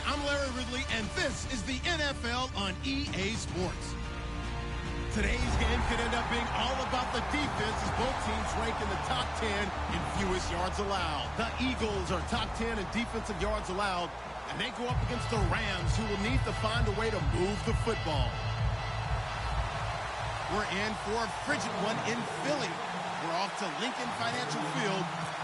I'm Larry Ridley, and this is the NFL on EA Sports. Today's game could end up being all about the defense as both teams rank in the top 10 in fewest yards allowed. The Eagles are top 10 in defensive yards allowed, and they go up against the Rams, who will need to find a way to move the football. We're in for a frigid one in Philly. We're off to Lincoln Financial Field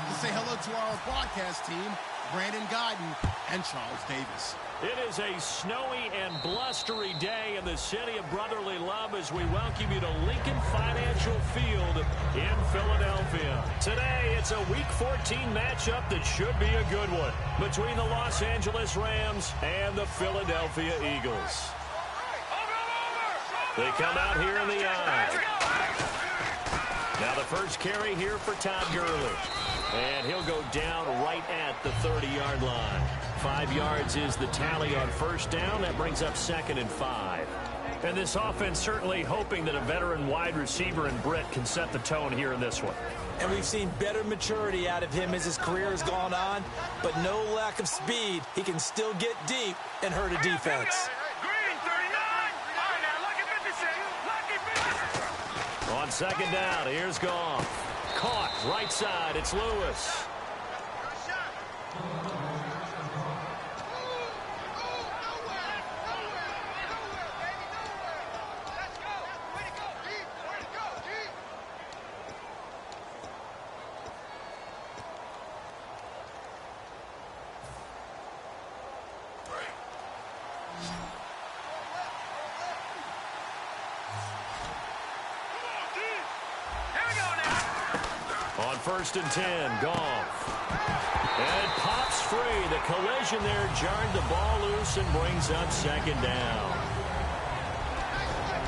to say hello to our broadcast team, Brandon Godden and Charles Davis. It is a snowy and blustery day in the city of brotherly love as we welcome you to Lincoln Financial Field in Philadelphia. Today, it's a Week 14 matchup that should be a good one between the Los Angeles Rams and the Philadelphia Eagles. They come out here in the eye. Now the first carry here for Todd Gurley. And he'll go down right at the 30-yard line. 5 yards is the tally on first down. That brings up 2nd and 5. And this offense certainly hoping that a veteran wide receiver in Britt can set the tone here in this one. And we've seen better maturity out of him as his career has gone on, but no lack of speed. He can still get deep and hurt a defense. On 2nd down, here's Goff. Caught, right side, it's Lewis. On 1st and 10, Goff. And it pops free. The collision there jarred the ball loose and brings up 2nd down.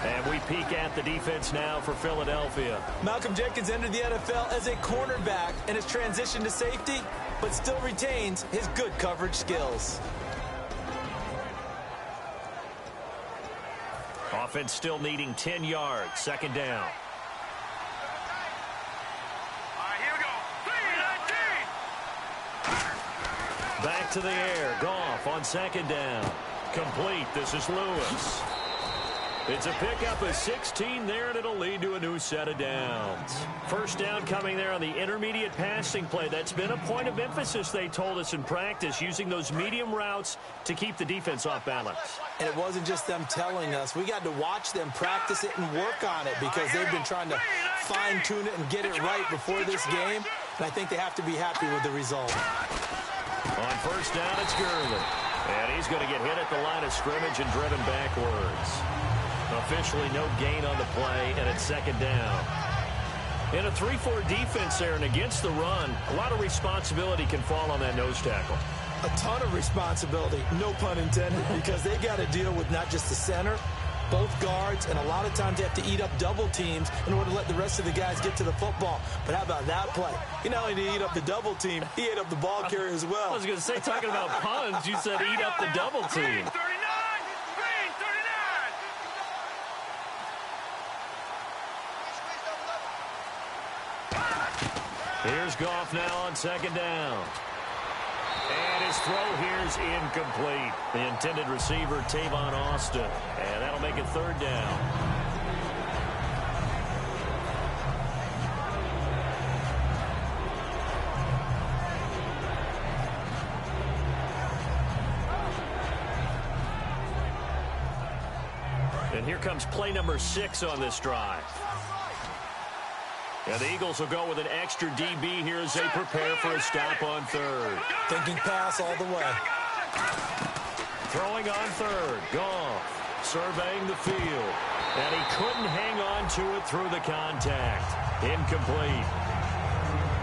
And we peek at the defense now for Philadelphia. Malcolm Jenkins entered the NFL as a cornerback and has transitioned to safety, but still retains his good coverage skills. Offense still needing 10 yards. 2nd down. Back to the air. Goff on 2nd down. Complete. This is Lewis. It's a pickup of 16 there, and it'll lead to a new set of downs. First down coming there on the intermediate passing play. That's been a point of emphasis, they told us in practice, using those medium routes to keep the defense off balance. And it wasn't just them telling us. We got to watch them practice it and work on it because they've been trying to fine-tune it and get it right before this game. And I think they have to be happy with the result. On first down, it's Gurley. And he's going to get hit at the line of scrimmage and driven backwards. Officially no gain on the play, and it's 2nd down. In a 3-4 defense there and against the run, a lot of responsibility can fall on that nose tackle. A ton of responsibility, no pun intended, because they got to deal with not just the center, both guards, and a lot of times they have to eat up double teams in order to let the rest of the guys get to the football. But how about that play? He not only did he eat up the double team, he ate up the ball carrier as well. I was going to say, talking about puns, you said eat up the double team. Here's Goff now on 2nd down. And his throw here's incomplete. The intended receiver, Tavon Austin. And that'll make it 3rd down. And here comes play number 6 on this drive. And the Eagles will go with an extra DB here as they prepare for a stop on 3rd. Thinking pass all the way. Throwing on 3rd. Goff surveying the field. And he couldn't hang on to it through the contact. Incomplete.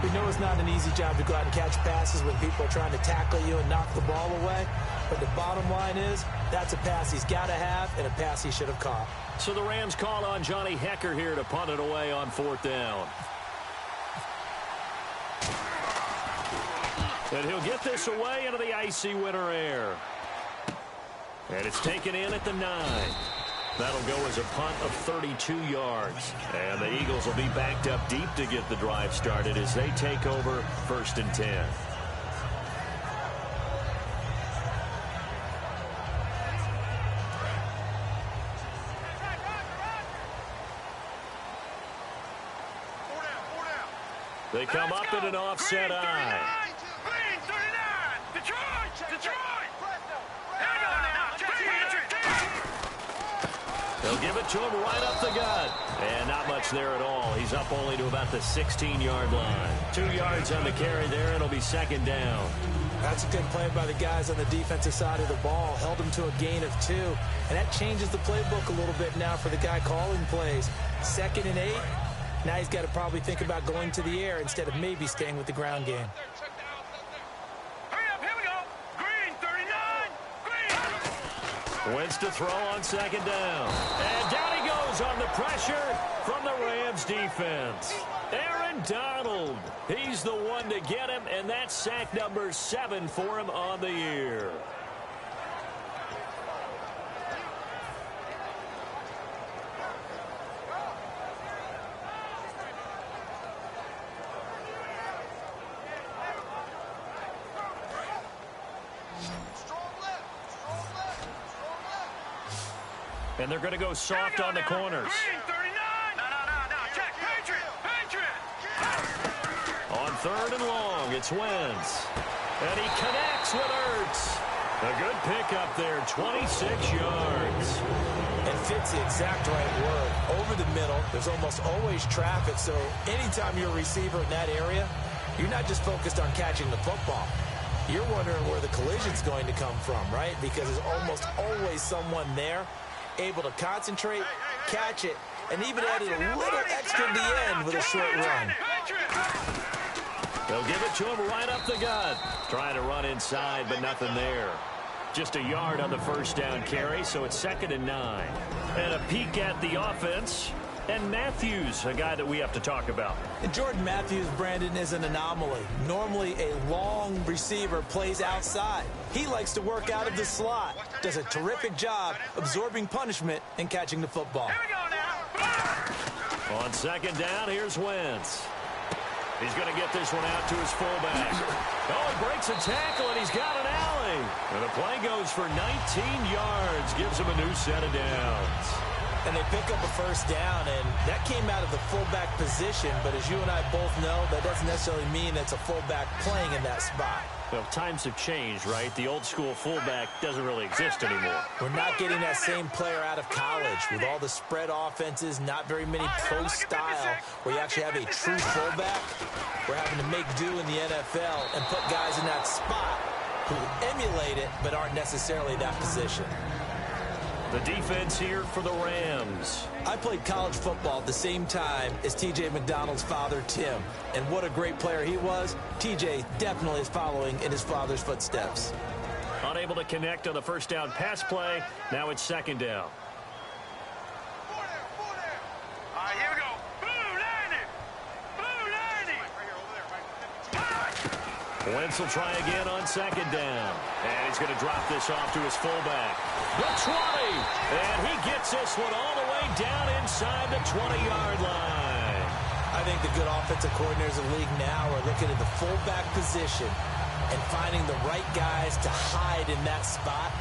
We know it's not an easy job to go out and catch passes when people are trying to tackle you and knock the ball away. But the bottom line is, that's a pass he's got to have and a pass he should have caught. So the Rams call on Johnny Hecker here to punt it away on 4th down. And he'll get this away into the icy winter air. And it's taken in at the 9. That'll go as a punt of 32 yards. And the Eagles will be backed up deep to get the drive started as they take over 1st and 10. They come up in an offset eye. Green 39. Detroit. They'll give it to him right up the gut. And not much there at all. He's up only to about the 16-yard line. 2 yards on the carry there. It'll be second down. That's a good play by the guys on the defensive side of the ball. Held him to a gain of 2. And that changes the playbook a little bit now for the guy calling plays. 2nd and 8. Now he's got to probably think about going to the air instead of maybe staying with the ground game. Hurry up, here we go. Green 39. Green. Wins to throw on second down. And down he goes on the pressure from the Rams defense. Aaron Donald. He's the one to get him, and that's sack number 7 for him on the year. And they're going to go soft on the corners. Green 39. No. Check. Patriot. On 3rd and long, it's Wentz. And he connects with Ertz. A good pickup there, 26 yards. It fits the exact right word. Over the middle, there's almost always traffic, so anytime you're a receiver in that area, you're not just focused on catching the football. You're wondering where the collision's going to come from, right? Because there's almost always someone there able to concentrate, catch it, and even added a little extra at the end with a short run. They'll give it to him right up the gut. Trying to run inside, but nothing there. Just a yard on the first down carry, so it's 2nd and 9. And a peek at the offense. And Matthews, a guy that we have to talk about. And Jordan Matthews, Brandon, is an anomaly. Normally, a long receiver plays outside. He likes to work out of the slot. Does a terrific job absorbing punishment and catching the football. Here we go now. On second down, here's Wentz. He's going to get this one out to his fullback. Oh, he breaks a tackle, and he's got an alley. And the play goes for 19 yards. Gives him a new set of downs. And they pick up a first down, and that came out of the fullback position. But as you and I both know, that doesn't necessarily mean it's a fullback playing in that spot. Well, times have changed, right? The old school fullback doesn't really exist anymore. We're not getting that same player out of college with all the spread offenses, not very many pro style where you actually have a true fullback. We're having to make do in the NFL and put guys in that spot who emulate it but aren't necessarily that position. The defense here for the Rams. I played college football at the same time as T.J. McDonald's father, Tim. And what a great player he was. T.J. definitely is following in his father's footsteps. Unable to connect on the first down pass play. Now it's second down. All right, here we go. Blue 90. Wentz will try again on second down. And he's going to drop this off to his fullback. The 20. And he gets this one all the way down inside the 20-yard line. I think the good offensive coordinators in the league now are looking at the fullback position and finding the right guys to hide in that spot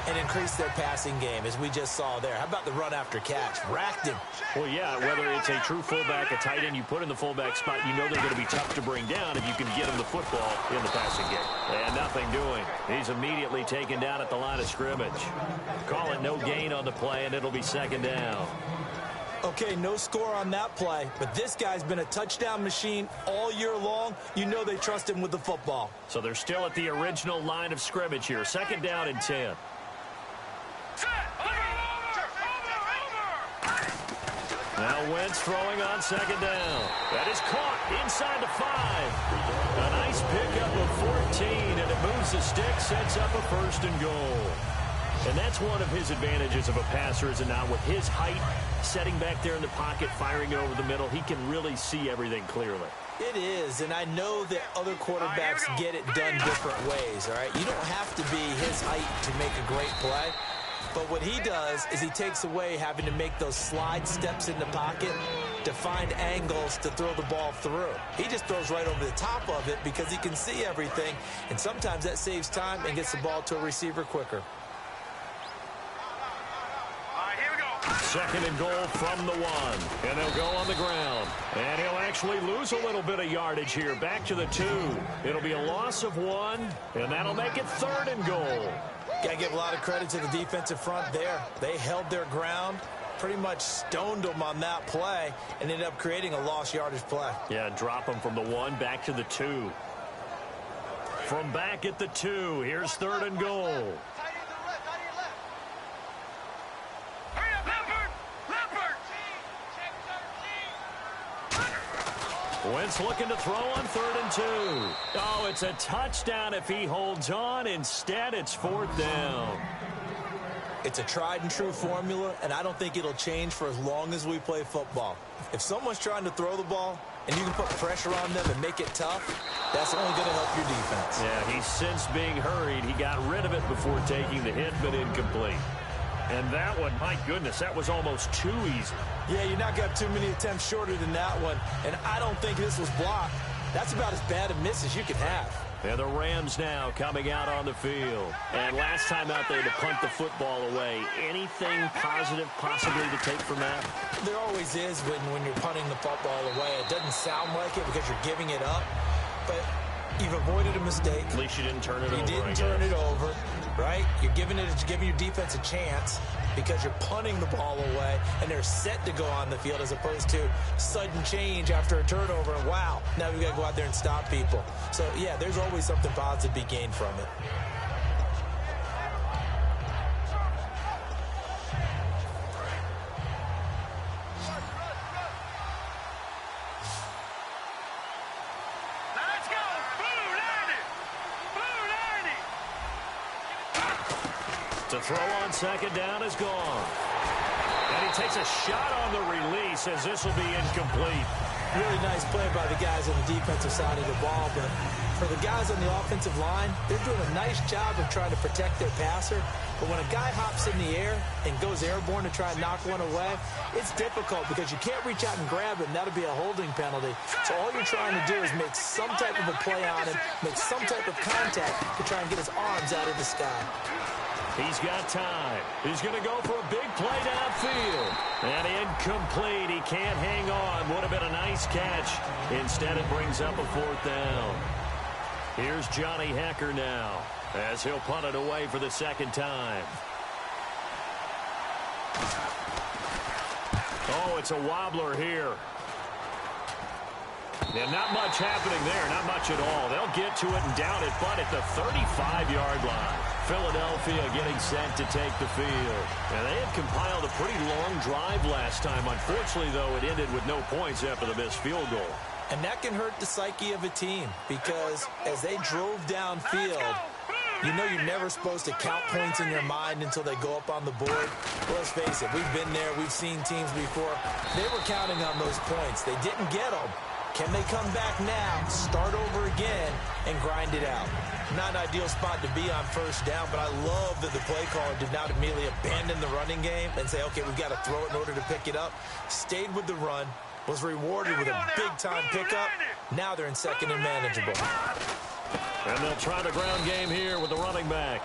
and increase their passing game, as we just saw there. How about the run after catch? Racked him. Well, yeah, whether it's a true fullback, a tight end you put in the fullback spot, you know they're going to be tough to bring down if you can get them the football in the passing game. And nothing doing. He's immediately taken down at the line of scrimmage. Call it no gain on the play, and it'll be second down. Okay, no score on that play, but this guy's been a touchdown machine all year long. You know they trust him with the football. So they're still at the original line of scrimmage here. Second down and 10. Now Wentz throwing on second down. That is caught inside the 5. A nice pickup of 14, and it moves the stick, sets up a first and goal. And that's one of his advantages of a passer, is it not? With his height, setting back there in the pocket, firing it over the middle, he can really see everything clearly. It is, and I know that other quarterbacks get it done different ways, all right? You don't have to be his height to make a great play. But what he does is he takes away having to make those slide steps in the pocket to find angles to throw the ball through. He just throws right over the top of it because he can see everything, and sometimes that saves time and gets the ball to a receiver quicker. All right, here we go. Second and goal from the 1. And they'll go on the ground. And he'll actually lose a little bit of yardage here. Back to the 2. It'll be a loss of 1. And that'll make it 3rd and goal. Got to give a lot of credit to the defensive front there. They held their ground, pretty much stoned them on that play, and ended up creating a lost yardage play. Yeah, drop them from the 1 back to the 2. From back at the 2, here's 3rd and goal. Wentz looking to throw on 3rd and 2. Oh, it's a touchdown if he holds on. Instead, it's 4th down. It's a tried and true formula, and I don't think it'll change for as long as we play football. If someone's trying to throw the ball and you can put pressure on them and make it tough, that's only going to help your defense. Yeah, he's since being hurried. He got rid of it before taking the hit, but incomplete. And that one, my goodness, that was almost too easy. Yeah, you're not going to have too many attempts shorter than that one, and I don't think this was blocked. That's about as bad a miss as you can have. And the Rams now coming out on the field. And last time out there to punt the football away. Anything positive possibly to take from that? There always is when you're punting the football away. It doesn't sound like it because you're giving it up, but you've avoided a mistake. At least you didn't turn it over. You didn't turn it over, right? You're giving your defense a chance because you're punting the ball away, and they're set to go on the field as opposed to sudden change after a turnover. And wow, now we've got to go out there and stop people. So, yeah, there's always something positive to be gained from it. To throw on 2nd down is gone. And he takes a shot on the release as this will be incomplete. Really nice play by the guys on the defensive side of the ball, but for the guys on the offensive line, they're doing a nice job of trying to protect their passer. But when a guy hops in the air and goes airborne to try and knock one away, it's difficult because you can't reach out and grab it, and that'll be a holding penalty. So all you're trying to do is make some type of a play on him, make some type of contact to try and get his arms out of the sky. He's got time. He's going to go for a big play downfield. And incomplete. He can't hang on. Would have been a nice catch. Instead, it brings up a 4th down. Here's Johnny Hecker now as he'll punt it away for the 2nd time. Oh, it's a wobbler here. And not much happening there, not much at all. They'll get to it and down it, but at the 35-yard line. Philadelphia getting set to take the field. And they had compiled a pretty long drive last time. Unfortunately, though, it ended with no points after the missed field goal. And that can hurt the psyche of a team because as they drove downfield, you know you're never supposed to count points in your mind until they go up on the board. Well, let's face it, we've been there. We've seen teams before. They were counting on those points. They didn't get them. Can they come back now, start over again, and grind it out? Not an ideal spot to be on 1st down, but I love that the play caller did not immediately abandon the running game and say, okay, we've got to throw it in order to pick it up. Stayed with the run, was rewarded with a big-time pickup. Now they're in 2nd and manageable. And they'll try the ground game here with the running back.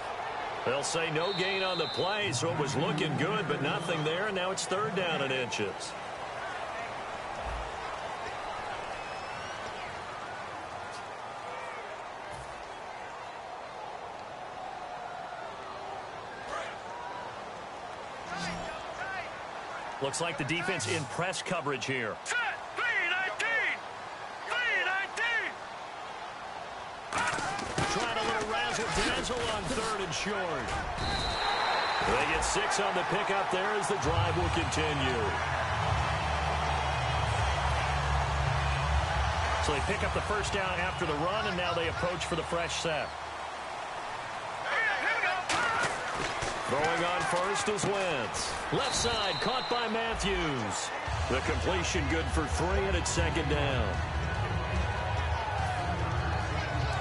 They'll say no gain on the play, so it was looking good, but nothing there, and now it's 3rd down and inches. Looks like the defense in press coverage here. Set! 3-19! 3-19! Trying a little razzle-dazzle on 3rd and short. They get 6 on the pickup there as the drive will continue. So they pick up the 1st down after the run, and now they approach for the fresh set. Throwing on 1st is Wentz. Left side caught by Matthews. The completion good for 3, and it's 2nd down.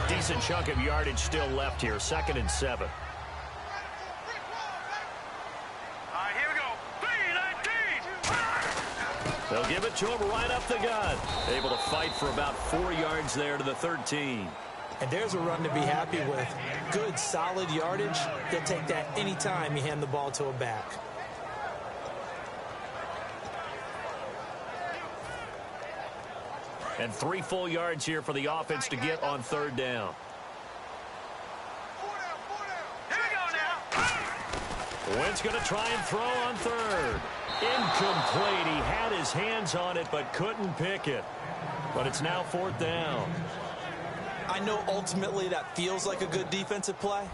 Decent chunk of yardage still left here. 2nd and 7. Here we go. 3-19! They'll give it to him right up the gut. Able to fight for about 4 yards there to the 13. And there's a run to be happy with. Good, solid yardage. He'll take that anytime you hand the ball to him back. And 3 full yards here for the offense to get on third down. Here we go now. Wentz going to try and throw on third. Incomplete. He had his hands on it but couldn't pick it. But it's now fourth down. I know ultimately that feels like a good defensive play,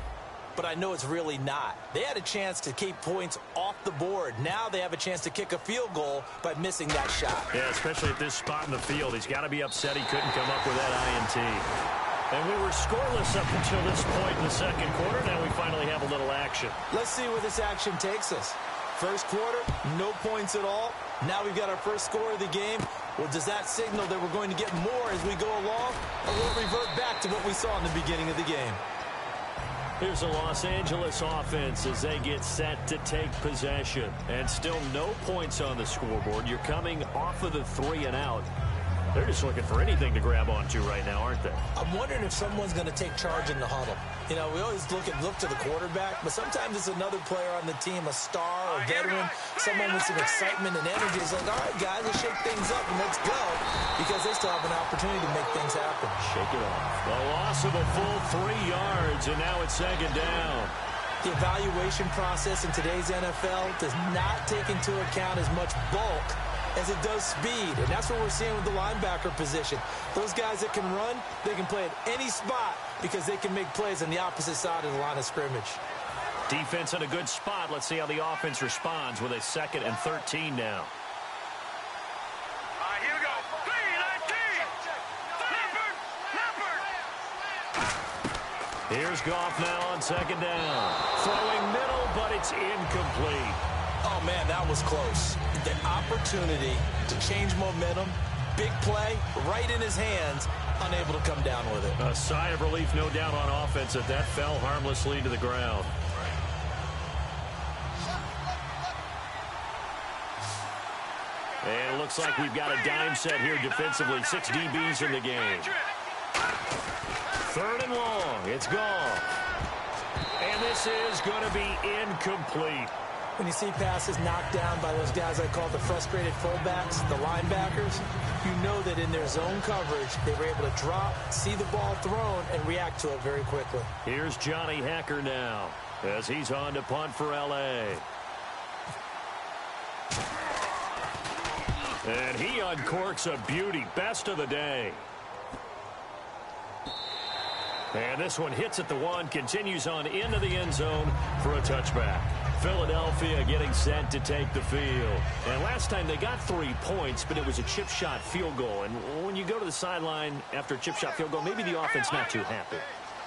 but I know it's really not. They had a chance to keep points off the board. Now they have a chance to kick a field goal by missing that shot. Yeah, especially at this spot in the field. He's got to be upset he couldn't come up with that INT. And we were scoreless up until this point in the second quarter. Now we finally have a little action. Let's see where this action takes us. First quarter, no points at all. Now we've got our first score of the game. Well, does that signal that we're going to get more as we go along? Or will it revert back to what we saw in the beginning of the game? Here's a Los Angeles offense as they get set to take possession. And still no points on the scoreboard. You're coming off of the 3 and out. They're just looking for anything to grab onto right now, aren't they? I'm wondering if someone's going to take charge in the huddle. You know, we always look to the quarterback, but sometimes it's another player on the team, a star, a veteran, someone with some excitement and energy. It's like, all right, guys, let's shake things up and let's go, because they still have an opportunity to make things happen. Shake it off. The loss of a full 3 yards, and now it's second down. The evaluation process in today's NFL does not take into account as much bulk as it does speed, and that's what we're seeing with the linebacker position. Those guys that can run, they can play at any spot because they can make plays on the opposite side of the line of scrimmage. Defense in a good spot. Let's see how the offense responds with a 2nd and 13 now. All right, here we go. 3-19. Here's Goff now on second down. Throwing middle, but it's incomplete. Oh, man, that was close. The opportunity to change momentum, big play, right in his hands, unable to come down with it. A sigh of relief, no doubt, on offense that fell harmlessly to the ground. And it looks like we've got a dime set here defensively. 6 DBs in the game. 3rd and long. It's gone. And this is going to be incomplete. When you see passes knocked down by those guys I call the frustrated fullbacks, the linebackers, you know that in their zone coverage, they were able to drop, see the ball thrown, and react to it very quickly. Here's Johnny Hacker now as he's on to punt for L.A. And he uncorks a beauty. Best of the day. And this one hits at the 1, continues on into the end zone for a touchback. Philadelphia getting set to take the field. And last time they got 3 points, but it was a chip shot field goal. And when you go to the sideline after a chip shot field goal, maybe the offense not too happy.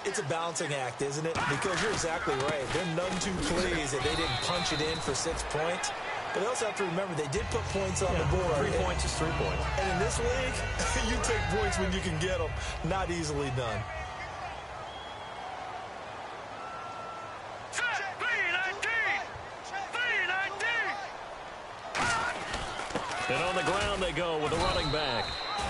It's a balancing act, isn't it? Because you're exactly right. They're none too pleased that they didn't punch it in for 6 points. But they also have to remember they did put points on the board. 3 points is 3 points. And in this league, you take points when you can get them. Not easily done. And on the ground they go with a running back.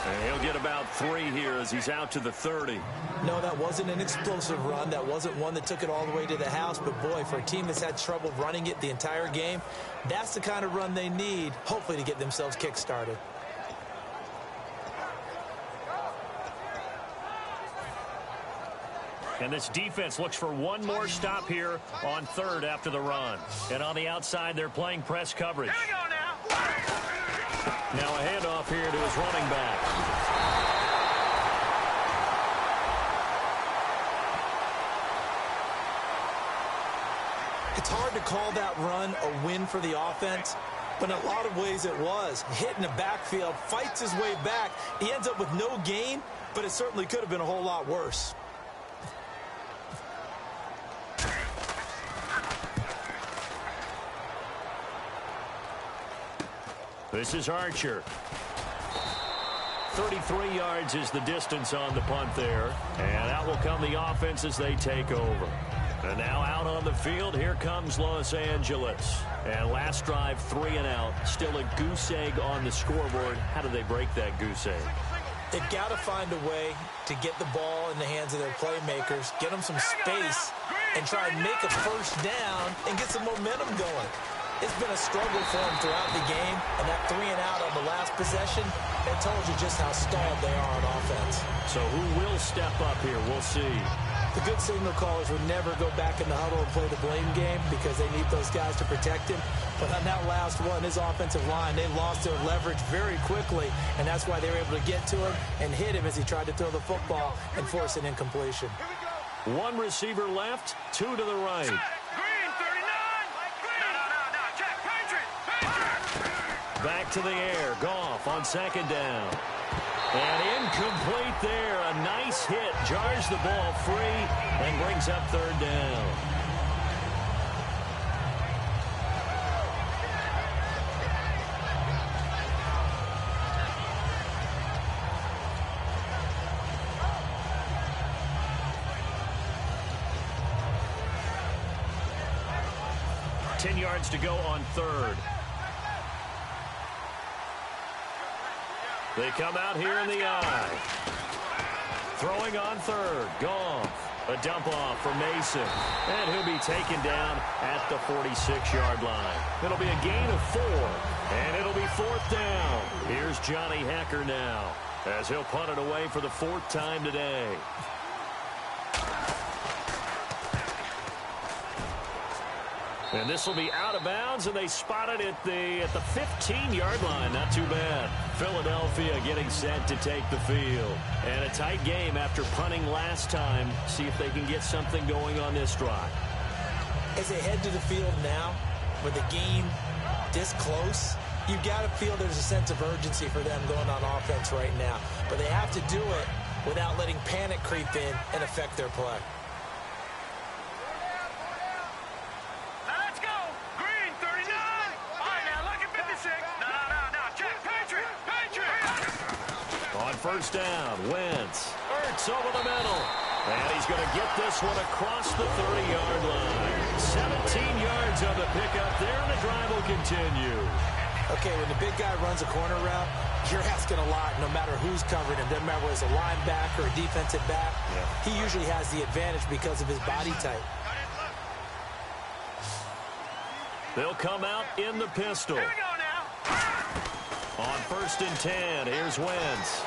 And he'll get about 3 here as he's out to the 30. No, that wasn't an explosive run. That wasn't one that took it all the way to the house. But, boy, for a team that's had trouble running it the entire game, that's the kind of run they need, hopefully, to get themselves kick-started. And this defense looks for one more stop here on 3rd after the run. And on the outside, they're playing press coverage. Here we go now. Now a handoff here to his running back. It's hard to call that run a win for the offense, but in a lot of ways it was. Hitting the backfield, fights his way back. He ends up with no gain, but it certainly could have been a whole lot worse. This is Archer. 33 yards is the distance on the punt there. And out will come the offense as they take over. And now out on the field, here comes Los Angeles. And last drive, 3 and out. Still a goose egg on the scoreboard. How do they break that goose egg? They've got to find a way to get the ball in the hands of their playmakers, get them some space, and try and make a first down and get some momentum going. It's been a struggle for them throughout the game, and that 3 and out on the last possession, it told you just how stalled they are on offense. So who will step up here? We'll see. The good signal callers would never go back in the huddle and play the blame game because they need those guys to protect him. But on that last one, his offensive line, they lost their leverage very quickly, and that's why they were able to get to him and hit him as he tried to throw the football and force an incompletion. One receiver left, 2 to the right. Green, 39. No, check. Patriot. Back to the air. Goff on second down. And incomplete there. A nice hit. Jars the ball free and brings up third down. Yards to go on third. They come out here in the eye. Throwing on third. Goff. A dump off for Mason. And he'll be taken down at the 46-yard line. It'll be a gain of 4. And it'll be fourth down. Here's Johnny Hecker now as he'll punt it away for the 4th time today. And this will be out of bounds, and they spot it at the 15-yard line. Not too bad. Philadelphia getting set to take the field. And a tight game after punting last time. See if they can get something going on this drive. As they head to the field now, with the game this close, you've got to feel there's a sense of urgency for them going on offense right now. But they have to do it without letting panic creep in and affect their play. First down, Wentz. Ertz over the middle. And he's going to get this one across the 30-yard line. 17 yards on the pickup there, and the drive will continue. Okay, when the big guy runs a corner route, you're asking a lot no matter who's covering him. Doesn't matter whether it's a linebacker or a defensive back. Yeah. He usually has the advantage because of his body type. They'll come out in the pistol. Here we go now. On 1st and 10, here's Wentz.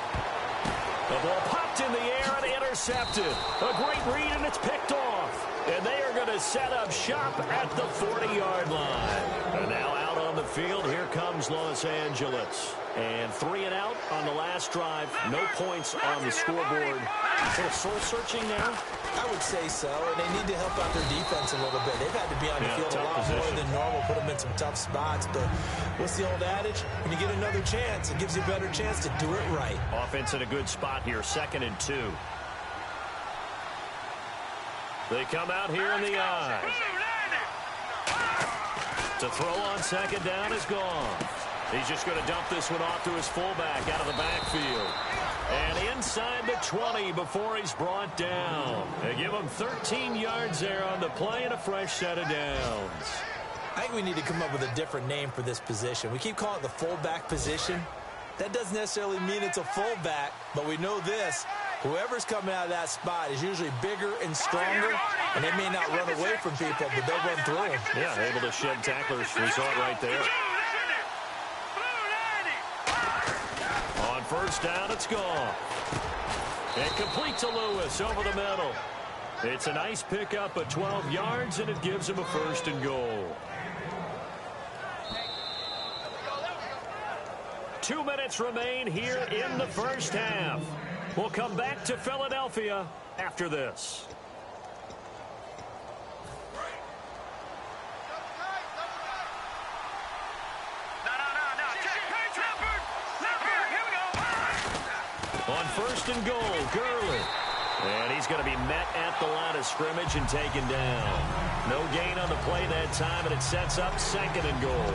The ball popped in the air and intercepted. A great read, and it's picked off. And they are going to set up shop at the 40-yard line. And now out on the field, here comes Los Angeles. And 3 and out on the last drive. No points on the scoreboard. A little soul-searching now? I would say so, and they need to help out their defense a little bit. They've had to be on the field a lot more than normal, put them in some tough spots. But what's the old adage? When you get another chance, it gives you a better chance to do it right. Offense in a good spot here, 2nd and 2. They come out here in the eye. To throw on 2nd down is gone. He's just going to dump this one off to his fullback out of the backfield. And inside the 20 before he's brought down. They give him 13 yards there on the play and a fresh set of downs. I think we need to come up with a different name for this position. We keep calling it the fullback position. That doesn't necessarily mean it's a fullback, but we know this. Whoever's coming out of that spot is usually bigger and stronger, and they may not run away from people, but they'll run through them. Yeah, able to shed tacklers. We saw it right there. On 1st down, it's gone. And complete to Lewis over the middle. It's a nice pickup of 12 yards, and it gives him a 1st and goal. 2 minutes remain here in the first half. We'll come back to Philadelphia after this. On 1st and goal, Gurley. And he's going to be met at the line of scrimmage and taken down. No gain on the play that time, and it sets up 2nd and goal.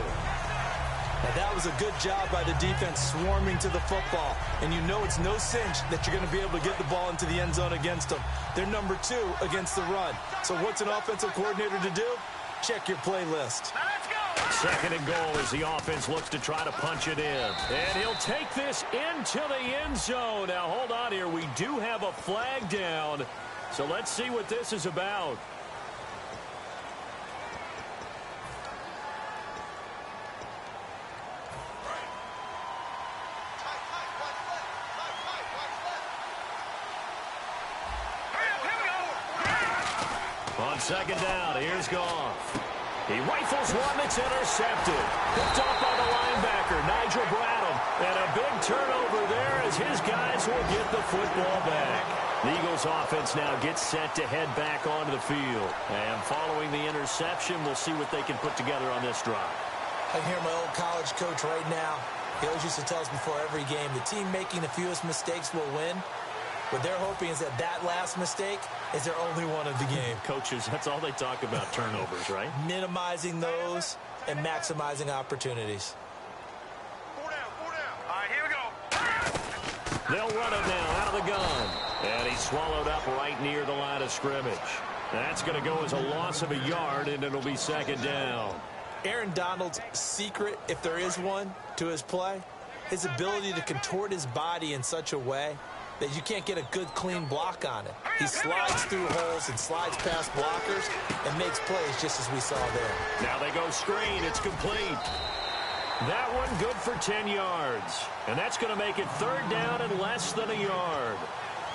Now that was a good job by the defense swarming to the football. And you know it's no cinch that you're going to be able to get the ball into the end zone against them. They're number 2 against the run. So what's an offensive coordinator to do? Check your playlist. 2nd and goal as the offense looks to try to punch it in. And he'll take this into the end zone. Now, hold on here. We do have a flag down. So let's see what this is about. On second down, here's Goff. He rifles one that's intercepted. Picked off by the linebacker, Nigel Bradham. And a big turnover there as his guys will get the football back. The Eagles offense now gets set to head back onto the field. And following the interception, we'll see what they can put together on this drive. I hear my old college coach right now. He always used to tell us before every game, the team making the fewest mistakes will win. What they're hoping is that last mistake is their only one of the game. Coaches, that's all they talk about, turnovers, right? Minimizing those and maximizing opportunities. 4 down, 4 down. All right, here we go. They'll run it now out of the gun. And he's swallowed up right near the line of scrimmage. That's going to go as a loss of a yard, and it'll be second down. Aaron Donald's secret, if there is one, to his play, his ability to contort his body in such a way that you can't get a good, clean block on it. He slides through holes and slides past blockers and makes plays just as we saw there. Now they go screen. It's complete. That one good for 10 yards. And that's going to make it third down and less than a yard.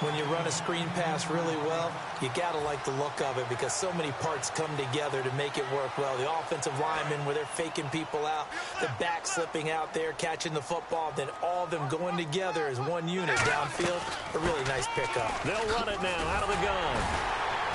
When you run a screen pass really well, you got to like the look of it because so many parts come together to make it work well. The offensive linemen, where they're faking people out, the back slipping out there, catching the football, then all of them going together as one unit downfield. A really nice pickup. They'll run it now out of the gun.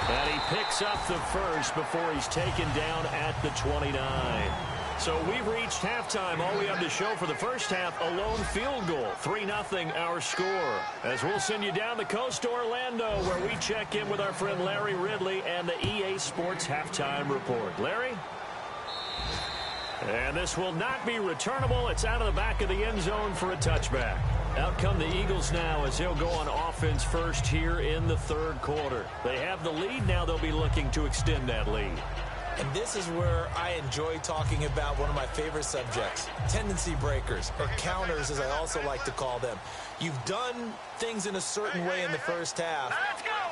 And he picks up the first before he's taken down at the 29. So we've reached halftime. All we have to show for the first half, a lone field goal. 3-0 our score. As we'll send you down the coast to Orlando, where we check in with our friend Larry Ridley and the EA Sports Halftime Report. Larry? And this will not be returnable. It's out of the back of the end zone for a touchback. Out come the Eagles now as they'll go on offense first here in the third quarter. They have the lead. Now they'll be looking to extend that lead. And this is where I enjoy talking about one of my favorite subjects, tendency breakers, or counters as I also like to call them. You've done things in a certain way in the first half,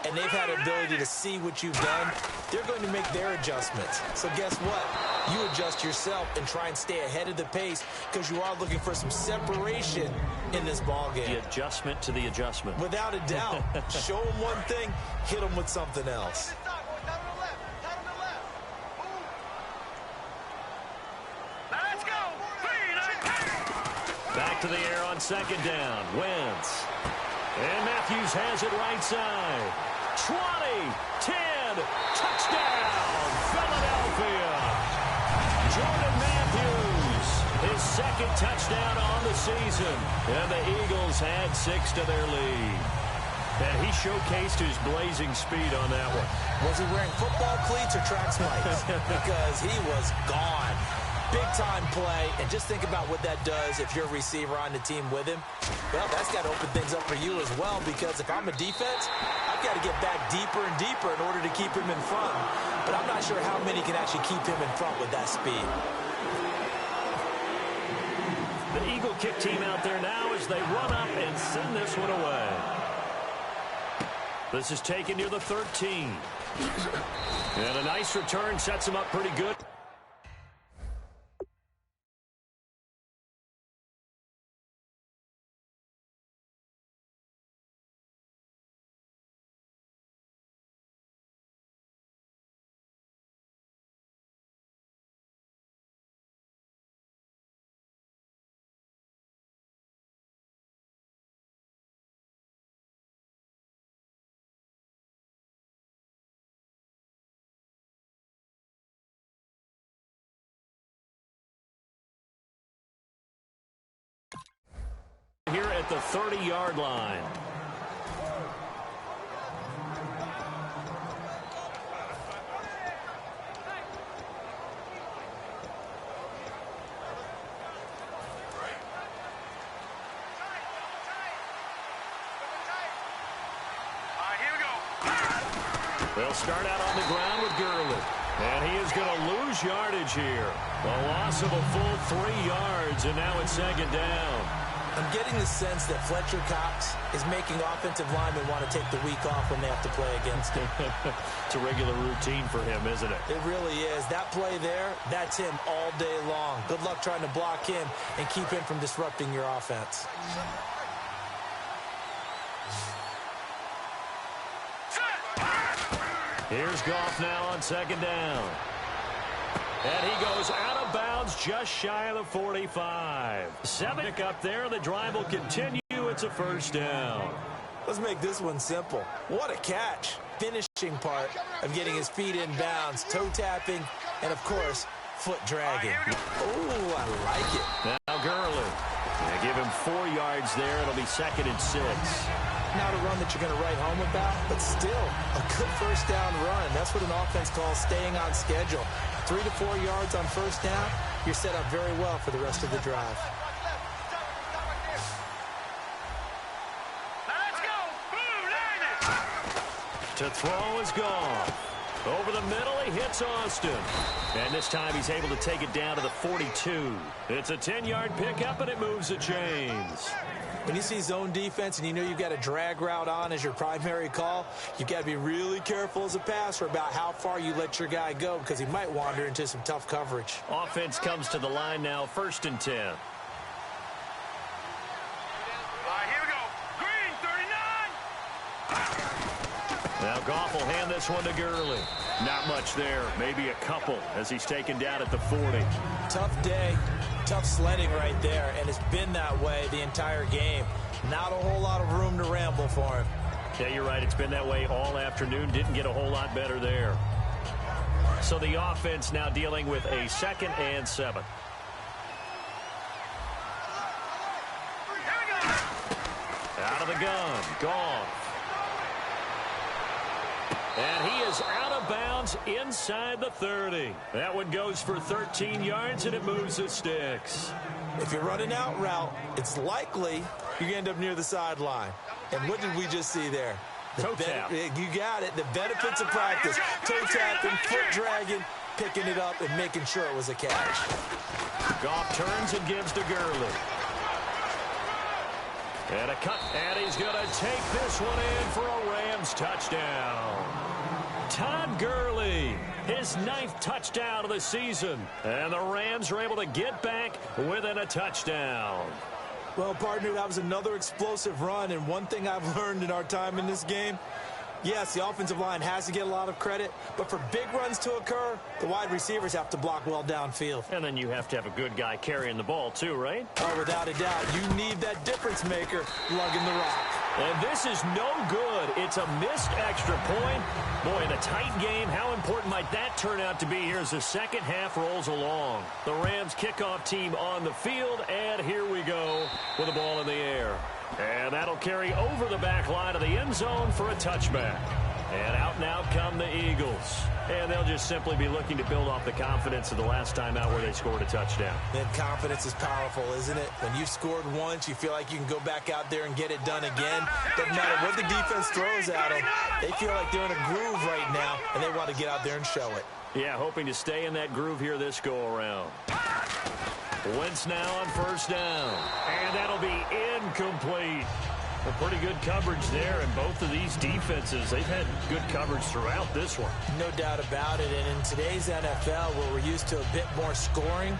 and they've had an ability to see what you've done. They're going to make their adjustments. So guess what? You adjust yourself and try and stay ahead of the pace because you are looking for some separation in this ballgame. The adjustment to the adjustment. Without a doubt. Show them one thing, hit them with something else. Back to the air on second down. Wentz. And Matthews has it right side. 20, 10, touchdown, Philadelphia. Jordan Matthews, his second touchdown on the season. And the Eagles had 6 to their lead. And he showcased his blazing speed on that one. Was he wearing football cleats or track spikes? Because he was gone. Big-time play, and just think about what that does if you're a receiver on the team with him. Well, that's got to open things up for you as well, because if I'm a defense, I've got to get back deeper and deeper in order to keep him in front. But I'm not sure how many can actually keep him in front with that speed. The Eagle kick team out there now as they run up and send this one away. This is taken near the 13. And a nice return sets him up pretty good. Here at the 30-yard line. They'll start out on the ground with Gurley. And he is going to lose yardage here. A loss of a full 3 yards, and now it's second down. I'm getting the sense that Fletcher Cox is making offensive linemen want to take the week off when they have to play against him. It's a regular routine for him, isn't it? It really is. That play there, that's him all day long. Good luck trying to block him and keep him from disrupting your offense. Here's Goff now on second down. And he goes out of bounds just shy of the 45. 7 up there. The drive will continue. It's a first down. Let's make this one simple. What a catch. Finishing part of getting his feet in bounds, toe tapping, and of course, foot dragging. Oh, I like it. Now Gurley. They give him 4 yards there. It'll be 2nd and 6. Not a run that you're going to write home about, but still a good first down run. That's what an offense calls staying on schedule. 3 to 4 yards on first down, you're set up very well for the rest of the drive. Let's go. To throw is gone. Over the middle, he hits Austin. And this time he's able to take it down to the 42. It's a 10-yard pickup, and it moves the chains. When you see zone defense and you know you've got a drag route on as your primary call, you've got to be really careful as a passer about how far you let your guy go because he might wander into some tough coverage. Offense comes to the line now, 1st and 10. All right, here we go. Green, 39. Now Goff will hand this one to Gurley. Not much there, maybe a couple as he's taken down at the 40. Tough day, tough sledding right there, and it's been that way the entire game. Not a whole lot of room to ramble for him. Yeah, you're right. It's been that way all afternoon. Didn't get a whole lot better there. So the offense now dealing with a 2nd and 7. Out of the gun, Goff. And he is out of bounds inside the 30. That one goes for 13 yards, and it moves the sticks. If you're running out route, it's likely you're going to end up near the sideline. And what did we just see there? Toe tap. You got it. The benefits of practice. Toe tapping, foot dragging, picking it up, and making sure it was a catch. Goff turns and gives to Gurley. And a cut. And he's going to take this one in for a Rams touchdown. Todd Gurley, his 9th touchdown of the season. And the Rams are able to get back within a touchdown. Well, partner, that was another explosive run. And one thing I've learned in our time in this game, yes, the offensive line has to get a lot of credit, but for big runs to occur, the wide receivers have to block well downfield. And then you have to have a good guy carrying the ball too, right? Oh, without a doubt. You need that difference maker lugging the rock. And this is no good. It's a missed extra point. Boy, in a tight game, how important might that turn out to be here as the second half rolls along? The Rams kickoff team on the field, and here we go with the ball in the air. And that'll carry over the back line of the end zone for a touchback. And out come the Eagles. And they'll just simply be looking to build off the confidence of the last time out where they scored a touchdown. And confidence is powerful, isn't it? When you've scored once, you feel like you can go back out there and get it done again. Doesn't matter what the defense throws at them. They feel like they're in a groove right now, and they want to get out there and show it. Yeah, hoping to stay in that groove here this go-around. Wentz now on first down. And that'll be incomplete. Well, pretty good coverage there, and both of these defenses, they've had good coverage throughout this one. No doubt about it, and in today's NFL, where we're used to a bit more scoring,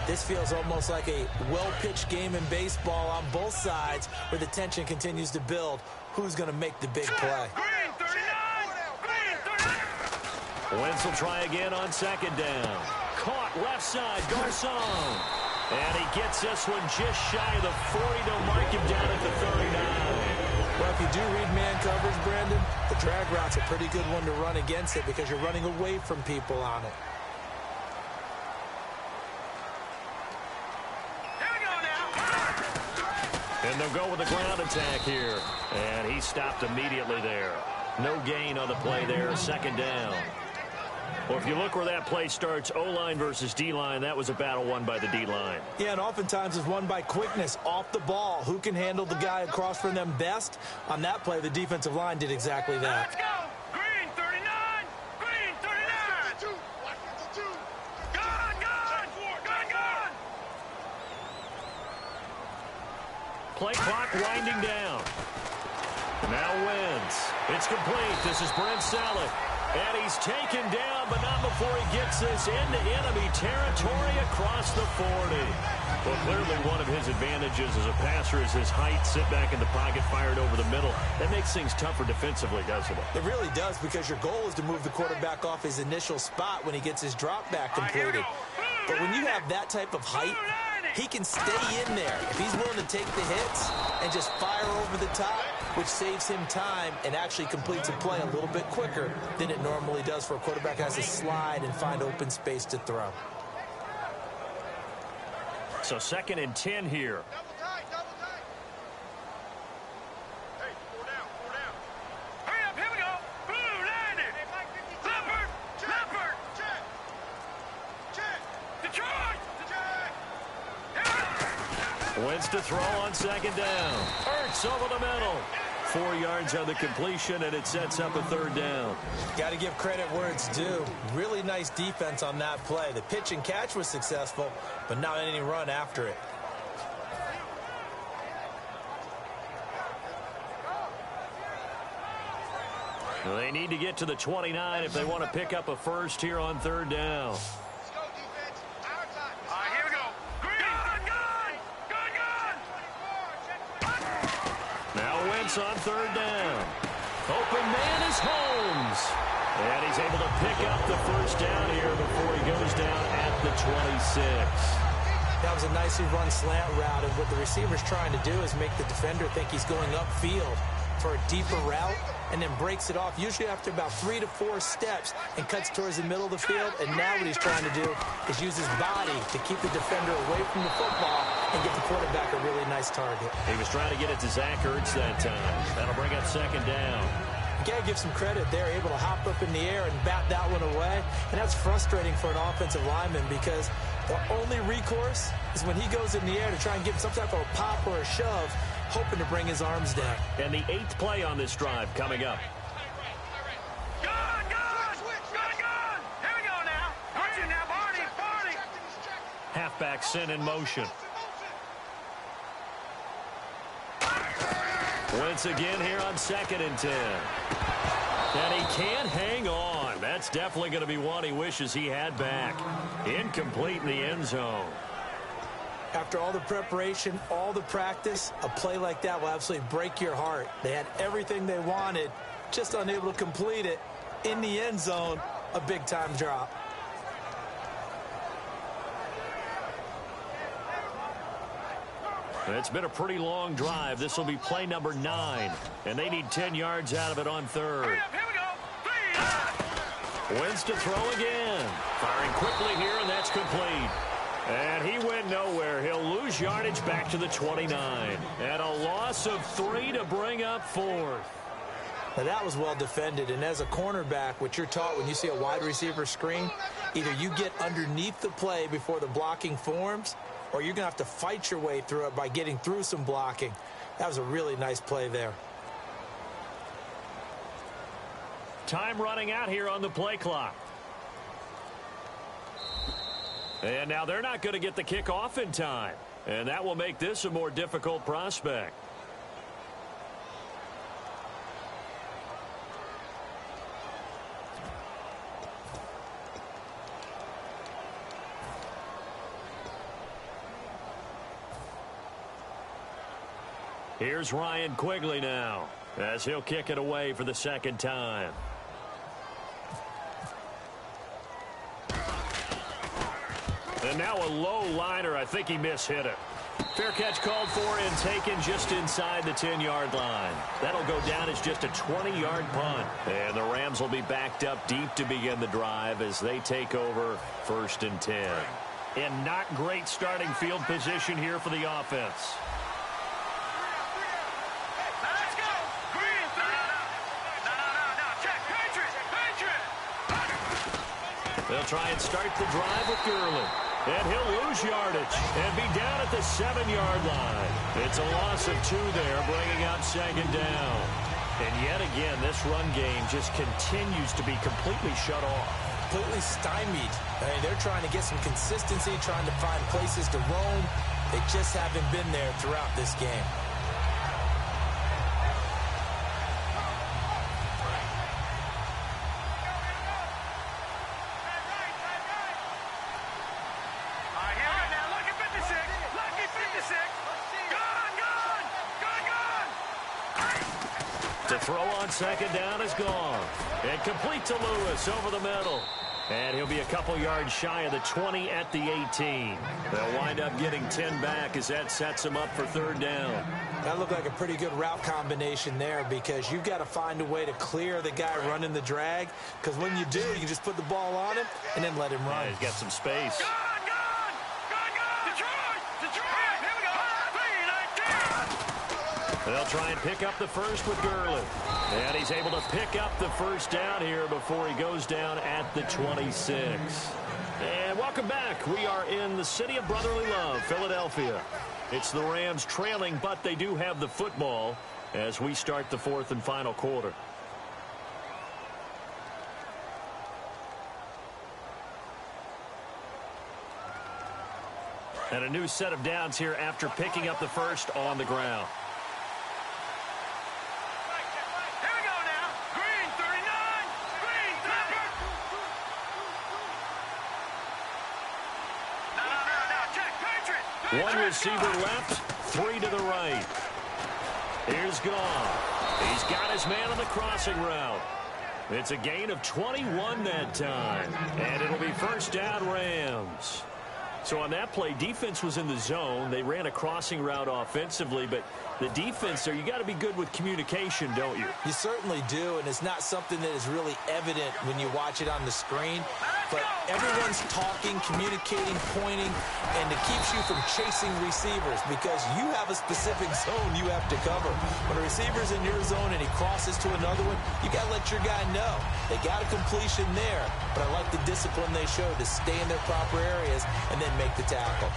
this feels almost like a well-pitched game in baseball on both sides, where the tension continues to build. Who's going to make the big play? Wentz will try again on second down. Caught left side, Garcon. And he gets this one just shy of the 40 to mark him down at the 39. Well, if you do read man coverage, Brandon, the drag route's a pretty good one to run against it because you're running away from people on it. Here we go now. And they'll go with the ground attack here. And he stopped immediately there. No gain on the play there, second down. Well, if you look where that play starts, O-line versus D-line, that was a battle won by the D-line. Yeah, and oftentimes it's won by quickness off the ball. Who can handle the guy across from them best? On that play, the defensive line did exactly that. Let's go. Green 39. Green 39. Gone. Play clock winding down. Now Wentz. It's complete. This is Brent Selleck. And he's taken down, but not before he gets this into enemy territory across the 40. Well, clearly one of his advantages as a passer is his height. Sit back in the pocket, fired over the middle. That makes things tougher defensively, doesn't it? It really does, because your goal is to move the quarterback off his initial spot when he gets his drop back completed. But when you have that type of height, he can stay in there. If he's willing to take the hits and just fire over the top, which saves him time and actually completes a play a little bit quicker than it normally does for a quarterback who has to slide and find open space to throw. So 2nd and 10 here. Double tight, double tight. Hey, 4 down, 4 down. Hurry up, here we go. Blue, land it. Hey, Mike 52. Leopard, Leopard. Check. Check. Detroit. Detroit. Wentz to throw on 2nd down. Hurts over the middle. 4 yards on the completion, and it sets up a 3rd down. Got to give credit where it's due. Really nice defense on that play. The pitch and catch was successful, but not any run after it. Well, they need to get to the 29 if they want to pick up a first here on 3rd down. Let's go, defense. Our time. All right, here we go. Gun! Now Wentz on 3rd down. Open man is Holmes. And he's able to pick up the first down here before he goes down at the 26. That was a nicely run slant route, and what the receiver's trying to do is make the defender think he's going upfield for a deeper route, and then breaks it off, usually after about 3 to 4 steps, and cuts towards the middle of the field. And now what he's trying to do is use his body to keep the defender away from the football and get the quarterback a really nice target. He was trying to get it to Zach Ertz that time. That'll bring up 2nd down. You got to give some credit. They're able to hop up in the air and bat that one away, and that's frustrating for an offensive lineman, because the only recourse is when he goes in the air to try and give some type of a pop or a shove, hoping to bring his arms down. And the 8th play on this drive coming up. Gun! Here we go now. Watch it now, Barney. Halfback sent in motion. Wentz again here on 2nd and 10. And he can't hang on. That's definitely going to be one he wishes he had back. Incomplete in the end zone. After all the preparation, all the practice, a play like that will absolutely break your heart. They had everything they wanted, just unable to complete it. In the end zone, a big-time drop. It's been a pretty long drive. This will be play number 9, and they need 10 yards out of it on 3rd. Here we go. Wentz to throw again. Firing quickly here, and that's complete. And he went nowhere. He'll lose yardage back to the 29. And a loss of 3 to bring up 4th. Now that was well defended, and as a cornerback, what you're taught when you see a wide receiver screen, either you get underneath the play before the blocking forms, or you're going to have to fight your way through it by getting through some blocking. That was a really nice play there. Time running out here on the play clock. And now they're not going to get the kickoff in time. And that will make this a more difficult prospect. Here's Ryan Quigley now, as he'll kick it away for the 2nd time. And now a low liner. I think he mishit it. Fair catch called for and taken just inside the 10-yard line. That'll go down as just a 20-yard punt. And the Rams will be backed up deep to begin the drive as they take over 1st and 10. And not great starting field position here for the offense. They'll try and start the drive with Gurley. And he'll lose yardage and be down at the 7-yard line. It's a loss of 2 there, bringing up 2nd down. And yet again, this run game just continues to be completely shut off. Completely stymied. I mean, they're trying to get some consistency, trying to find places to roam. They just haven't been there throughout this game. The throw on second down is gone. And complete to Lewis over the middle. And he'll be a couple yards shy of the 20 at the 18. They'll wind up getting 10 back as that sets them up for third down. That looked like a pretty good route combination there because you've got to find a way to clear the guy running the drag. Because when you do, you can just put the ball on him and then let him run. Yeah, he's got some space. They'll try and pick up the first with Gurley. And he's able to pick up the first down here before he goes down at the 26. And welcome back. We are in the city of brotherly love, Philadelphia. It's the Rams trailing, but they do have the football as we start the fourth and final quarter. And a new set of downs here after picking up the first on the ground. One receiver left, three to the right. Here's Goff. He's got his man on the crossing route. It's a gain of 21 that time. And it'll be first down Rams. So on that play, defense was in the zone. They ran a crossing route offensively, but the defense there, you got to be good with communication, don't you? You certainly do, and it's not something that is really evident when you watch it on the screen. But everyone's talking, communicating, pointing, and it keeps you from chasing receivers because you have a specific zone you have to cover. When a receiver's in your zone and he crosses to another one, you got to let your guy know. They got a completion there, but I like the discipline they showed to stay in their proper areas and then make the tackle.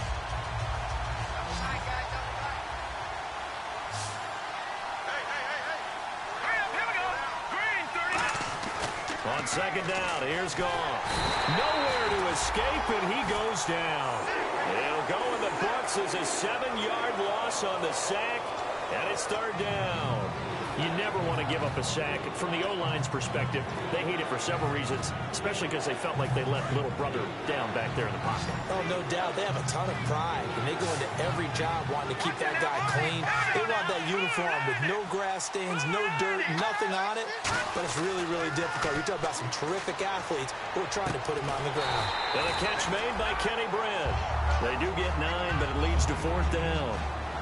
On second down, here's Goff. Nowhere to escape, and he goes down. It'll go in the books as a 7-yard loss on the sack, and it's third down. You never want to give up a sack. From the O-line's perspective, they hate it for several reasons, especially because they felt like they let little brother down back there in the pocket. Oh, no doubt. They have a ton of pride, and they go into every job wanting to keep that guy clean. They want that uniform with no grass stains, no dirt, nothing on it, but it's really, really difficult. You're talking about some terrific athletes who are trying to put him on the ground. And a catch made by Kenny Brand. They do get 9, but it leads to fourth down.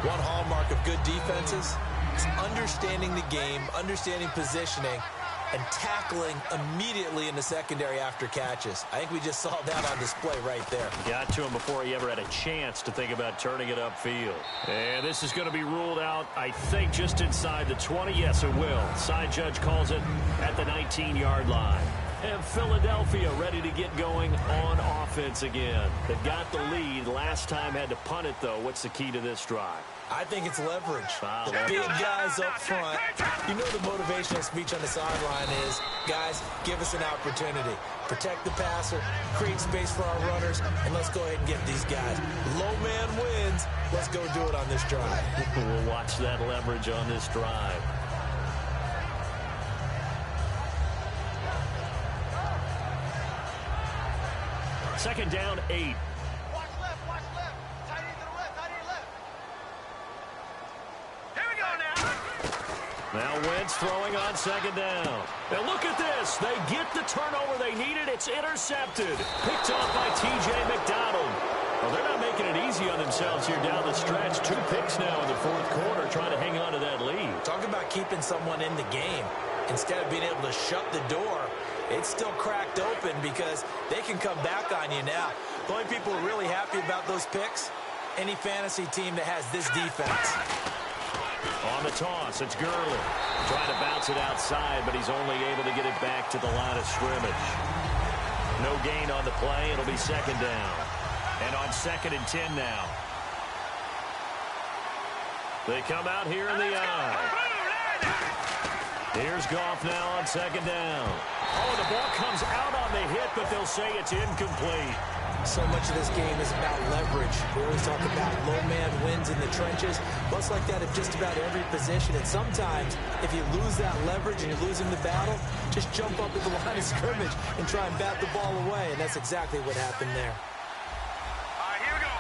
One hallmark of good defenses is understanding the game, understanding positioning, and tackling immediately in the secondary after catches. I think we just saw that on display right there. Got to him before he ever had a chance to think about turning it upfield. And this is going to be ruled out, I think, just inside the 20. Yes, it will. Side judge calls it at the 19-yard line. And Philadelphia ready to get going on offense again. They got the lead. Last time had to punt it, though. What's the key to this drive? I think it's leverage. Wow. The big guys up front. You know the motivational speech on the sideline is, guys, give us an opportunity. Protect the passer, create space for our runners, and let's go ahead and get these guys. Low man wins. Let's go do it on this drive. We'll watch that leverage on this drive. Second down, 8. Watch left, watch left. Tight end to the left, tight end left. Here we go now. Now Wentz throwing on second down. Now look at this. They get the turnover they needed. It's intercepted. Picked off by T.J. McDonald. Well, they're not making it easy on themselves here down the stretch. 2 picks now in the fourth quarter trying to hang on to that lead. Talk about keeping someone in the game. Instead of being able to shut the door, it's still cracked open because they can come back on you now. The only people who are really happy about those picks, any fantasy team that has this defense. On the toss, it's Gurley. Trying to bounce it outside, but he's only able to get it back to the line of scrimmage. No gain on the play. It'll be second down. And on second and 10 now. They come out here in the eye. Here's Goff now on second down. Oh, the ball comes out on the hit, but they'll say it's incomplete. So much of this game is about leverage. We always talk about low man wins in the trenches. Well, it's like that at just about every position. And sometimes, if you lose that leverage and you're losing the battle, just jump up at the line of scrimmage and try and bat the ball away. And that's exactly what happened there. All right, here we go.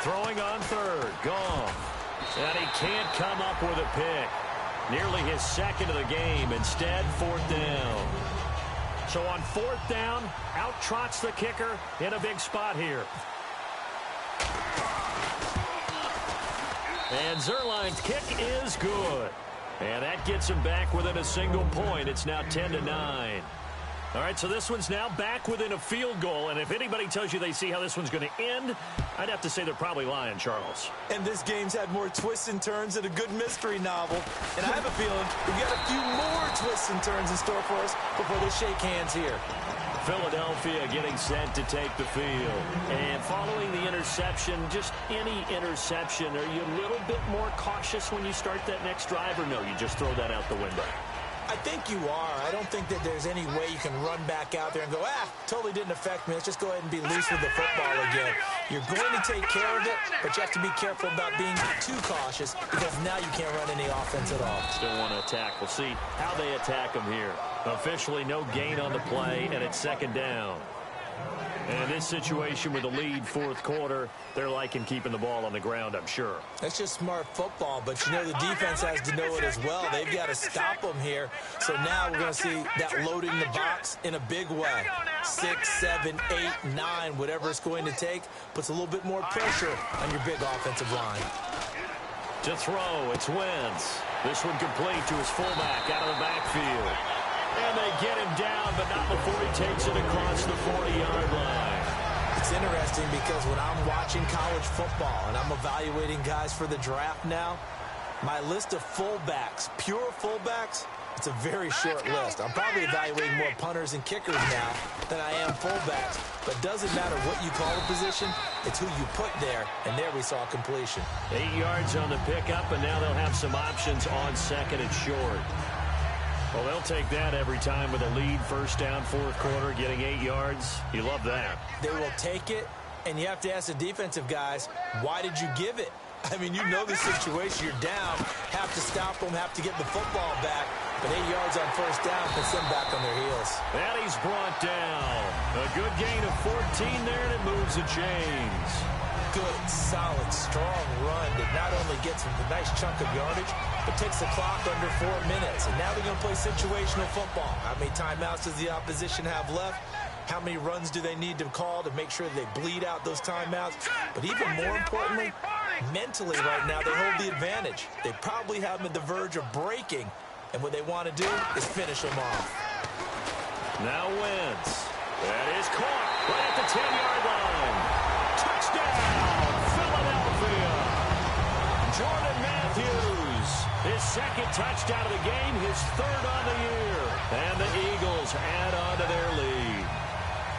Throwing on third. Goff. And he can't come up with a pick. Nearly his second of the game. Instead, 4th down. So on 4th down, out trots the kicker in a big spot here. And Zerline's kick is good. And that gets him back within a single point. It's now 10-9. All right, so this one's now back within a field goal. And if anybody tells you they see how this one's going to end, I'd have to say they're probably lying, Charles. And this game's had more twists and turns than a good mystery novel. And I have a feeling we've got a few more twists and turns in store for us before they shake hands here. Philadelphia getting set to take the field. And following the interception, just any interception, are you a little bit more cautious when you start that next drive, or no, you just throw that out the window? I think you are. I don't think that there's any way you can run back out there and go, totally didn't affect me. Let's just go ahead and be loose with the football again. You're going to take care of it, but you have to be careful about being too cautious because now you can't run any offense at all. Still want to attack. We'll see how they attack them here. Officially no gain on the play, and it's 2nd down. And in this situation with the lead 4th quarter, they're liking keeping the ball on the ground, I'm sure. That's just smart football, but you know the defense has to know it as well. They've got to stop them here. So now we're going to see that loading the box in a big way. 6, 7, 8, 9, whatever it's going to take, puts a little bit more pressure on your big offensive line. To throw, it's Wentz. This one complete to his fullback out of the backfield. And they get him down, but not before he takes it across the 40-yard line. It's interesting because when I'm watching college football and I'm evaluating guys for the draft now, my list of fullbacks, pure fullbacks, it's a very short list. I'm probably evaluating more punters and kickers now than I am fullbacks. But it doesn't matter what you call a position, it's who you put there. And there we saw completion. 8 yards on the pickup, and now they'll have some options on 2nd and short. Well, they'll take that every time with a lead. 1st down, 4th quarter, getting 8 yards. You love that. They will take it, and you have to ask the defensive guys, why did you give it? I mean, you know the situation. You're down, have to stop them, have to get the football back. But 8 yards on 1st down puts them back on their heels. And he's brought down. A good gain of 14 there, and it moves the chains. Good, solid, strong run that not only gets them a nice chunk of yardage, but takes the clock under 4 minutes. And now they're going to play situational football. How many timeouts does the opposition have left? How many runs do they need to call to make sure they bleed out those timeouts? But even more importantly, mentally right now, they hold the advantage. They probably have them at the verge of breaking. And what they want to do is finish them off. Now Wentz. That is caught right at the 10-yard line. Touchdown, Philadelphia. Jordan Matthews, his 2nd touchdown of the game, his 3rd on the year. And the Eagles add on to their lead.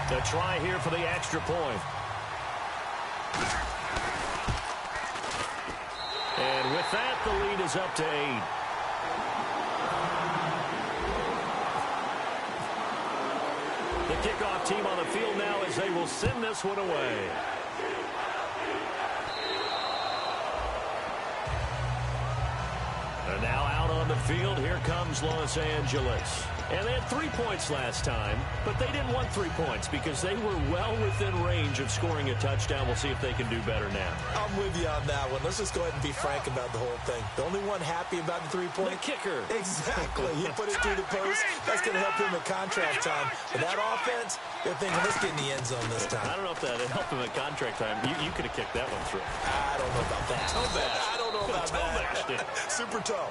The try here for the extra point. And with that, the lead is up to 8. The kickoff team on the field now as they will send this one away. And now out on the field, here comes Los Angeles. And they had 3 points last time, but they didn't want 3 points because they were well within range of scoring a touchdown. We'll see if they can do better now. I'm with you on that one. Let's just go ahead and be frank about the whole thing. The only one happy about the 3-point? The kicker. Exactly. You put it through the post. That's going to help him at contract time. But that offense, they're thinking, let's get in the end zone this time. I don't know if that helped him at contract time. You could have kicked that one through. I don't know about that. I don't know about that. Super toe.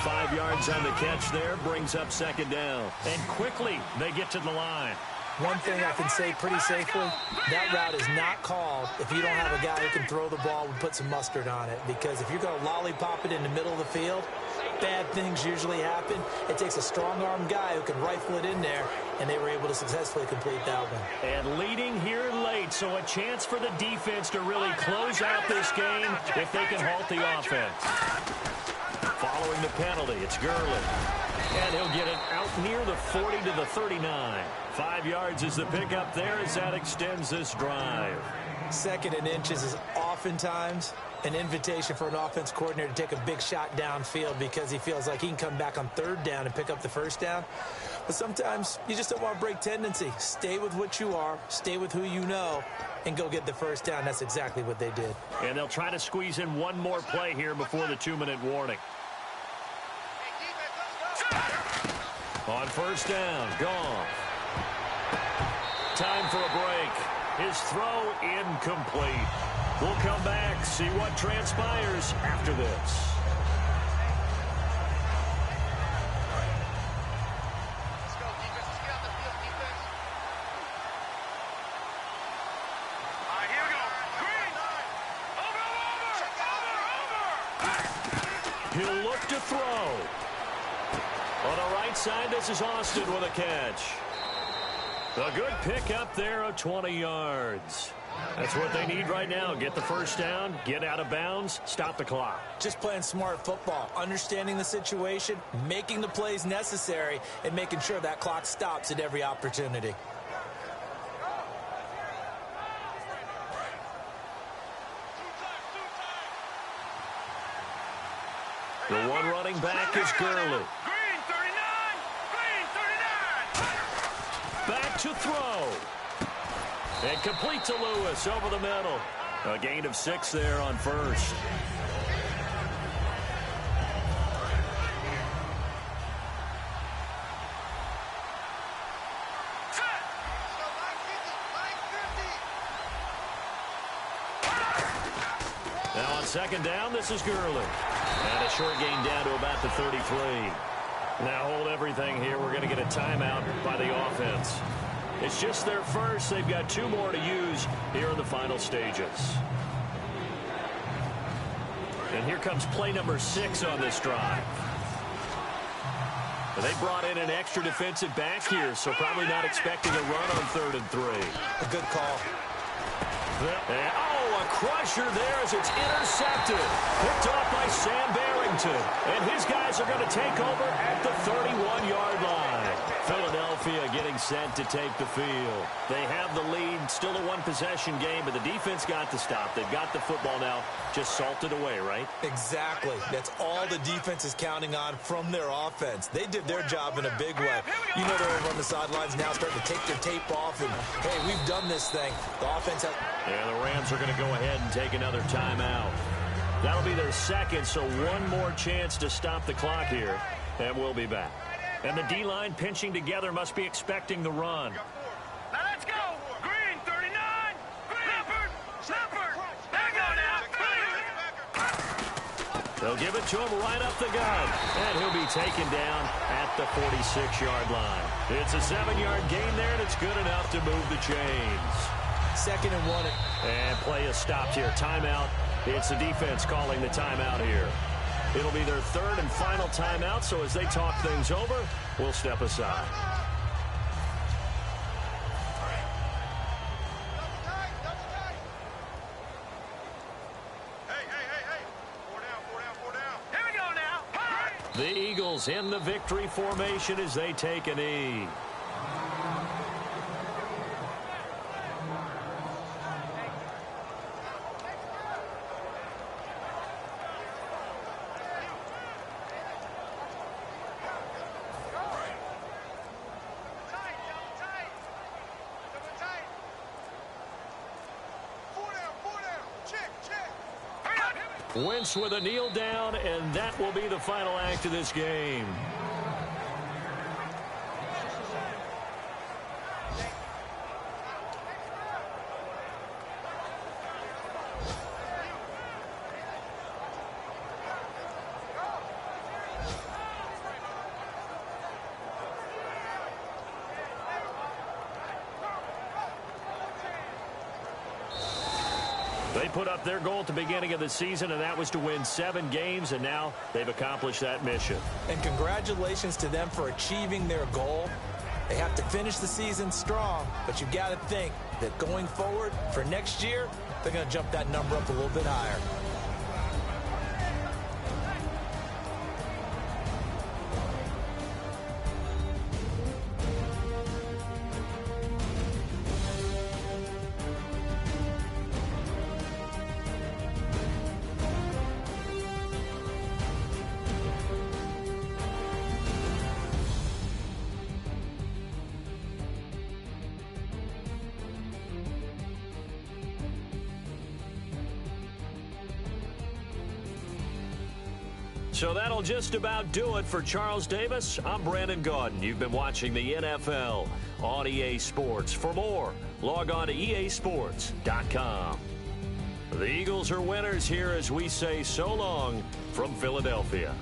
5 yards on the catch there brings up 2nd down. And quickly, they get to the line. One thing I can say pretty safely, that route is not called if you don't have a guy who can throw the ball and put some mustard on it. Because if you're going to lollipop it in the middle of the field, bad things usually happen. It takes a strong-arm guy who can rifle it in there, and they were able to successfully complete that one. And leading here late, so a chance for the defense to really close out this game if they can halt the offense. Following the penalty, it's Gurley. And he'll get it out near the 40 to the 39. 5 yards is the pickup there as that extends this drive. 2nd and inches is oftentimes an invitation for an offense coordinator to take a big shot downfield because he feels like he can come back on 3rd down and pick up the 1st down. But sometimes you just don't want to break tendency. Stay with what you are, stay with who you know, and go get the 1st down. That's exactly what they did. And they'll try to squeeze in one more play here before the 2-minute warning. On first down, Goff. Time for a break. His throw incomplete. We'll come back, see what transpires after this. He'll look to throw. On the right side, this is Austin with a catch. A good pick up there of 20 yards. That's what they need right now. Get the first down, get out of bounds, stop the clock. Just playing smart football, understanding the situation, making the plays necessary, and making sure that clock stops at every opportunity. The one running back is Gurley. Green 39! Green 39! Back to throw. And complete to Lewis over the middle. A gain of 6 there on first. Now on second down, this is Gurley. And a short gain down to about the 33. Now hold everything here. We're going to get a timeout by the offense. It's just their first. They've got 2 more to use here in the final stages. And here comes play number 6 on this drive. And they brought in an extra defensive back here, so probably not expecting a run on 3rd and 3. A good call. And, oh, a crusher there as it's intercepted. Picked off by Sam Barrington. And his guys are going to take over at the 31-yard line. Philadelphia getting set to take the field. They have the lead, still a one-possession game, but the defense got the stop. They've got the football now, just salted away, right? Exactly. That's all the defense is counting on from their offense. They did their job in a big way. You know they're over on the sidelines now starting to take their tape off, and, hey, we've done this thing. The offense has... Yeah, the Rams are going to go ahead and take another timeout. That'll be their second, so one more chance to stop the clock here, and we'll be back. And the D-line pinching together must be expecting the run. Now let's go! Green 39! Green! Shepherd! There you go now! They'll give it to him right up the gut. And he'll be taken down at the 46-yard line. It's a 7-yard gain there, and it's good enough to move the chains. 2nd and 1. And play is stopped here. Timeout. It's the defense calling the timeout here. It'll be their 3rd and final timeout, so as they talk things over, we'll step aside. Hey. 4 down. Here we go now. The Eagles in the victory formation as they take a knee. Wentz with a kneel down, and that will be the final act of this game. They put up their goal at the beginning of the season, and that was to win 7 games, and now they've accomplished that mission. And congratulations to them for achieving their goal. They have to finish the season strong, but you've got to think that going forward for next year, they're going to jump that number up a little bit higher. So that'll just about do it for Charles Davis. I'm Brandon Gaudin. You've been watching the NFL on EA Sports. For more, log on to easports.com. The Eagles are winners here as we say so long from Philadelphia.